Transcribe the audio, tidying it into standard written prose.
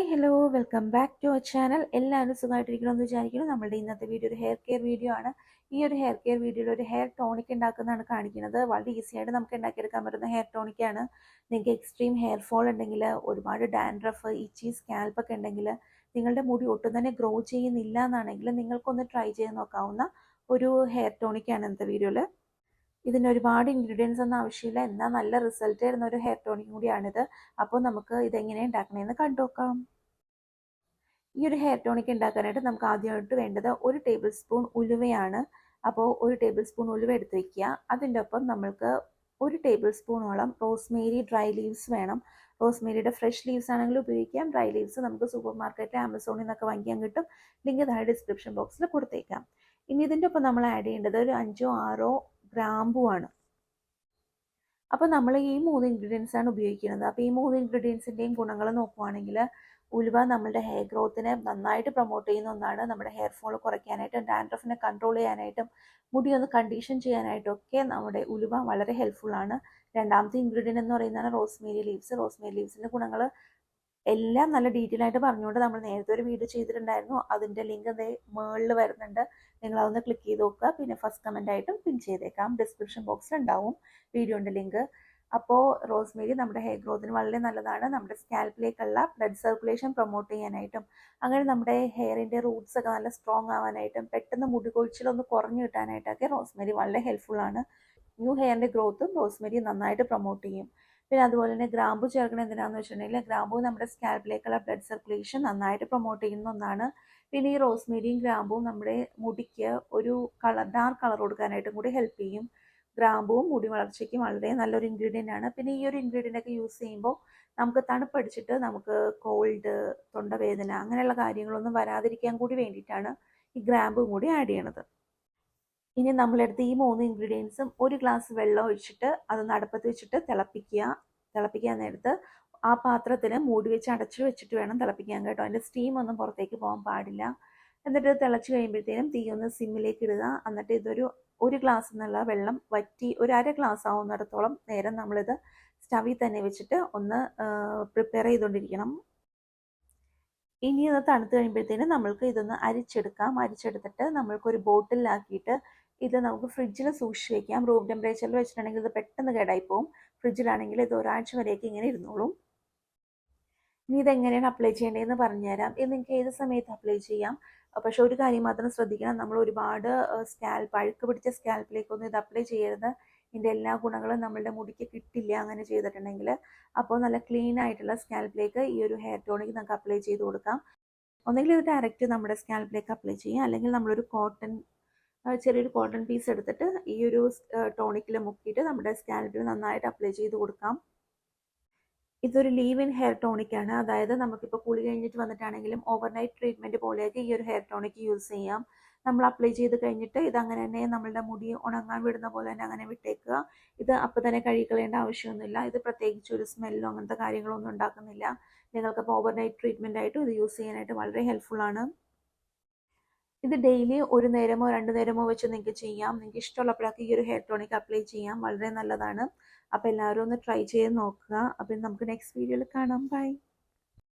Hi hello welcome back to our channel. എല്ലാവരും സുഖമായിട്ടിരിക്കണമെന്ന് വിചാരിക്കുന്നു. നമ്മളുടെ ഇന്നത്തെ വീഡിയോ ഒരു ഹെയർ കെയർ വീഡിയോ ആണ്. ഈ ഒരു ഹെയർ കെയർ വീഡിയോയിൽ ഒരു ഹെയർ ടോണിക് ഉണ്ടാക്കുന്നതാണ് കാണിക്കുന്നത്. വളരെ ഈസി ആയിട്ട് നമുക്ക് ഉണ്ടാക്കിയെടുക്കാൻ പറ്റുന്ന ഹെയർ ടോണിക്കാണ്. നിങ്ങൾക്ക് എക്സ്ട്രീം ഹെയർ ഫോൾ ഉണ്ടെങ്കിൽ, ഒരുപാട് ഡാൻഡ്രഫ്, ഇച്ചി സ്കാൽപ്പൊക്കെ ഉണ്ടെങ്കിൽ, നിങ്ങളുടെ മുടി ഒട്ടും തന്നെ ഗ്രോ ചെയ്യുന്നില്ല എന്നാണെങ്കിൽ നിങ്ങൾക്കൊന്ന് ട്രൈ ചെയ്ത് നോക്കാവുന്ന ഒരു ഹെയർ ടോണിക്കാണ് ഇന്നത്തെ വീഡിയോയിൽ. ഇതിന് ഒരുപാട് ഇൻഗ്രീഡിയൻസ് ഒന്നും ആവശ്യമില്ല, എന്നാൽ നല്ല റിസൾട്ട് തരുന്ന ഒരു ഹെയർ ടോണിക് കൂടിയാണിത്. അപ്പോൾ നമുക്ക് ഇതെങ്ങനെ ഉണ്ടാക്കണമെന്ന് കണ്ടുനോക്കാം. ഈ ഒരു ഹെയർ ടോണിക് ഉണ്ടാക്കാനായിട്ട് നമുക്ക് ആദ്യമായിട്ട് വേണ്ടത് 1 ടേബിൾ സ്പൂൺ ഉലുവയാണ്. അപ്പോൾ 1 ടേബിൾ സ്പൂൺ ഉലുവ എടുത്ത് വയ്ക്കുക. അതിൻ്റെ ഒപ്പം നമ്മൾക്ക് 1 ടേബിൾ സ്പൂണോളം റോസ്മേരി ഡ്രൈ ലീവ്സ് വേണം. റോസ്മേരിയുടെ ഫ്രഷ് ലീവ്സ് ആണെങ്കിൽ ഉപയോഗിക്കാം. ഡ്രൈ ലീവ്സ് നമുക്ക് സൂപ്പർ മാർക്കറ്റിൽ ആമസോണിൽ നിന്നൊക്കെ വാങ്ങിക്കാൻ കിട്ടും. ലിങ്ക് താഴെ ഡിസ്ക്രിപ്ഷൻ ബോക്സിൽ കൊടുത്തേക്കാം. ഇനി ഇതിൻ്റെ ഒപ്പം നമ്മൾ ആഡ് ചെയ്യേണ്ടത് ഒരു 5-6 ഗ്രാമ്പുവാണ്. അപ്പോൾ നമ്മൾ ഈ 3 ഇൻഗ്രീഡിയൻസ് ആണ് ഉപയോഗിക്കുന്നത്. അപ്പോൾ ഈ 3 ഇൻഗ്രീഡിയൻസിൻ്റെയും ഗുണങ്ങൾ നോക്കുവാണെങ്കിൽ, ഉലുവ നമ്മുടെ ഹെയർ ഗ്രോത്തിനെ നന്നായിട്ട് പ്രൊമോട്ട് ചെയ്യുന്ന ഒന്നാണ്. നമ്മുടെ ഹെയർ ഫോൾ കുറയ്ക്കാനായിട്ടും ഡാൻഡ്രഫിനെ കൺട്രോൾ ചെയ്യാനായിട്ടും മുടി ഒന്ന് കണ്ടീഷൻ ചെയ്യാനായിട്ടും ഒക്കെ നമ്മുടെ ഉലുവ വളരെ ഹെൽപ്ഫുൾ ആണ്. രണ്ടാമത്തെ ഇൻഗ്രീഡിയൻ്റ് എന്ന് പറയുന്നതാണ് റോസ്മേരി ലീവ്സ്. റോസ്മേരി ലീവ്സിൻ്റെ ഗുണങ്ങൾ എല്ലാം നല്ല ഡീറ്റെയിൽ ആയിട്ട് പറഞ്ഞുകൊണ്ട് നമ്മൾ നേരത്തെ ഒരു വീഡിയോ ചെയ്തിട്ടുണ്ടായിരുന്നു. അതിൻ്റെ ലിങ്ക് മുകളിൽ വരുന്നുണ്ട്, നിങ്ങൾ അതൊന്ന് ക്ലിക്ക് ചെയ്ത് നോക്കുക. പിന്നെ ഫസ്റ്റ് കമൻ്റ് ആയിട്ടും പിൻ ചെയ്തേക്കാം, ഡിസ്ക്രിപ്ഷൻ ബോക്സിൽ ഉണ്ടാവും വീഡിയോൻ്റെ ലിങ്ക്. അപ്പോൾ റോസ്മേരി നമ്മുടെ ഹെയർ ഗ്രോത്തിന് വളരെ നല്ലതാണ്. നമ്മുടെ സ്കാൽപ്പിലേക്കുള്ള ബ്ലഡ് സർക്കുലേഷൻ പ്രൊമോട്ട് ചെയ്യാനായിട്ടും, അങ്ങനെ നമ്മുടെ ഹെയറിൻ്റെ റൂട്ട്സ് ഒക്കെ നല്ല സ്ട്രോങ് ആവാനായിട്ടും, പെട്ടെന്ന് മുടി കൊഴിച്ചിലൊന്ന് കുറഞ്ഞു കിട്ടാനായിട്ടൊക്കെ റോസ്മേരി വളരെ ഹെൽപ്ഫുൾ ആണ്. ന്യൂ ഹെയറിൻ്റെ ഗ്രോത്തും റോസ്മേരി നന്നായിട്ട് പ്രൊമോട്ട് ചെയ്യും. പിന്നെ അതുപോലെ തന്നെ ഗ്രാമ്പു ചേർക്കണം. എന്തിനാണെന്ന് വെച്ചിട്ടുണ്ടെങ്കിൽ ഗ്രാമ്പു നമ്മുടെ സ്കാൽപ്പിലേക്കുള്ള ബ്ലഡ് സർക്കുലേഷൻ നന്നായിട്ട് പ്രൊമോട്ട് ചെയ്യുന്ന ഒന്നാണ്. പിന്നെ ഈ റോസ്മേരിയും ഗ്രാമ്പുവും നമ്മുടെ മുടിക്ക് ഒരു ഡാർക്ക് കളർ കൊടുക്കാനായിട്ടും കൂടി ഹെൽപ്പ് ചെയ്യും. ഗ്രാമ്പുവും മുടി വളർച്ചയ്ക്ക് വളരെ നല്ലൊരു ഇൻഗ്രീഡിയൻ്റ് ആണ്. പിന്നെ ഈ ഒരു ഇൻഗ്രീഡിയൻ്റ് ഒക്കെ യൂസ് ചെയ്യുമ്പോൾ നമുക്ക് തണുപ്പടിച്ചിട്ട് നമുക്ക് കോൾഡ്, തൊണ്ടവേദന അങ്ങനെയുള്ള കാര്യങ്ങളൊന്നും വരാതിരിക്കാൻ കൂടി വേണ്ടിയിട്ടാണ് ഈ ഗ്രാമ്പും കൂടി ആഡ് ചെയ്യണത്. ഇനി നമ്മളെടുത്ത് ഈ 3 ഇൻഗ്രീഡിയൻസും 1 ഗ്ലാസ് വെള്ളം ഒഴിച്ചിട്ട് അതൊന്ന് അടുപ്പത്ത് വെച്ചിട്ട് തിളപ്പിക്കാൻ നേരത്ത് ആ പാത്രത്തിന് മൂടി വെച്ച് അടച്ചു വെച്ചിട്ട് വേണം തിളപ്പിക്കാൻ കേട്ടോ. അതിൻ്റെ സ്റ്റീം ഒന്നും പുറത്തേക്ക് പോകാൻ പാടില്ല. എന്നിട്ട് തിളച്ച് കഴിയുമ്പോഴത്തേനും തീ ഒന്ന് സിമ്മിലേക്ക് ഇടുക. എന്നിട്ട് ഇതൊരു 1 ഗ്ലാസ് എന്നുള്ള വെള്ളം വറ്റി ഒരു 1/2 ഗ്ലാസ് ആവുന്നിടത്തോളം നേരം നമ്മളിത് സ്റ്റവിൽ തന്നെ വെച്ചിട്ട് ഒന്ന് പ്രിപ്പയർ ചെയ്തുകൊണ്ടിരിക്കണം. ഇനി അത് തണുത്ത് കഴിയുമ്പോഴത്തേനും നമ്മൾക്ക് ഇതൊന്ന് അരിച്ചെടുത്തിട്ട് നമ്മൾക്കൊരു ബോട്ടിലാക്കിയിട്ട് ഇത് നമുക്ക് ഫ്രിഡ്ജിൽ സൂക്ഷിച്ച് വയ്ക്കാം. റൂം ടെമ്പറേച്ചറിൽ വെച്ചിട്ടുണ്ടെങ്കിൽ ഇത് പെട്ടെന്ന് കേടായി പോകും. ഫ്രിഡ്ജിലാണെങ്കിൽ ഇത് ഒരാഴ്ച വരെയൊക്കെ ഇങ്ങനെ ഇരുന്നോളും. ഇനി ഇതെങ്ങനെയാണ് അപ്ലൈ ചെയ്യേണ്ടതെന്ന് പറഞ്ഞുതരാം. ഇത് നിങ്ങൾക്ക് ഏത് സമയത്ത് അപ്ലൈ ചെയ്യാം. പക്ഷെ ഒരു കാര്യം മാത്രം ശ്രദ്ധിക്കണം, നമ്മൾ ഒരുപാട് അഴുക്ക് പിടിച്ച സ്കാൽപ്പിലേക്കൊന്നും ഇത് അപ്ലൈ ചെയ്യരുത്. ഇതിൻ്റെ എല്ലാ ഗുണങ്ങളും നമ്മളുടെ മുടിക്ക് കിട്ടില്ല അങ്ങനെ ചെയ്തിട്ടുണ്ടെങ്കിൽ. അപ്പോൾ നല്ല ക്ലീൻ ആയിട്ടുള്ള സ്കാൽപ്പിലേക്ക് ഈ ഒരു ഹെയർ ടോണിക് നമുക്ക് അപ്ലൈ ചെയ്ത് കൊടുക്കാം. ഒന്നെങ്കിൽ ഇത് ഡയറക്റ്റ് നമ്മുടെ സ്കാൽപ്പിലേക്ക് അപ്ലൈ ചെയ്യാം, അല്ലെങ്കിൽ നമ്മളൊരു ചെറിയൊരു കോട്ടൺ പീസ് എടുത്തിട്ട് ഈ ഒരു ടോണിക്കിൽ മുക്കിയിട്ട് നമ്മുടെ സ്കാൽപ്പിൽ നന്നായിട്ട് അപ്ലൈ ചെയ്ത് കൊടുക്കാം. ഇതൊരു ലീവ് ഇൻ ഹെയർ ടോണിക്കാണ്. അതായത് നമുക്കിപ്പോൾ കുളി കഴിഞ്ഞിട്ട് വന്നിട്ടാണെങ്കിലും ഓവർനൈറ്റ് ട്രീറ്റ്മെൻറ്റ് പോലെയൊക്കെ ഈ ഒരു ഹെയർ ടോണിക് യൂസ് ചെയ്യാം. നമ്മൾ അപ്ലൈ ചെയ്ത് കഴിഞ്ഞിട്ട് ഇതങ്ങനെ തന്നെ നമ്മളുടെ മുടി ഉണങ്ങാൻ വിടുന്ന പോലെ തന്നെ അങ്ങനെ വിട്ടേക്കുക. ഇത് അപ്പം തന്നെ കഴുകിക്കളയേണ്ട ആവശ്യമൊന്നുമില്ല. ഇത് പ്രത്യേകിച്ച് ഒരു സ്മെല്ലോ അങ്ങനത്തെ കാര്യങ്ങളൊന്നും ഉണ്ടാക്കുന്നില്ല. നിങ്ങൾക്കപ്പോൾ ഓവർനൈറ്റ് ട്രീറ്റ്മെൻ്റ് ആയിട്ടും ഇത് യൂസ് ചെയ്യാനായിട്ട് വളരെ ഹെൽപ്ഫുൾ ആണ്. ഇത് ഡെയിലി 1 നേരമോ 2 നേരമോ വെച്ച് നിങ്ങൾക്ക് ചെയ്യാം. നിങ്ങൾക്ക് ഇഷ്ടമുള്ളപ്പോഴൊക്കെ ഈ ഒരു ഹെയർ ടോണിക് അപ്ലൈ ചെയ്യാം. വളരെ നല്ലതാണ്. അപ്പോൾ എല്ലാവരും ഒന്ന് ട്രൈ ചെയ്ത് നോക്കുക. അപ്പോൾ നമുക്ക് നെക്സ്റ്റ് വീഡിയോയിൽ കാണാം. ബൈ.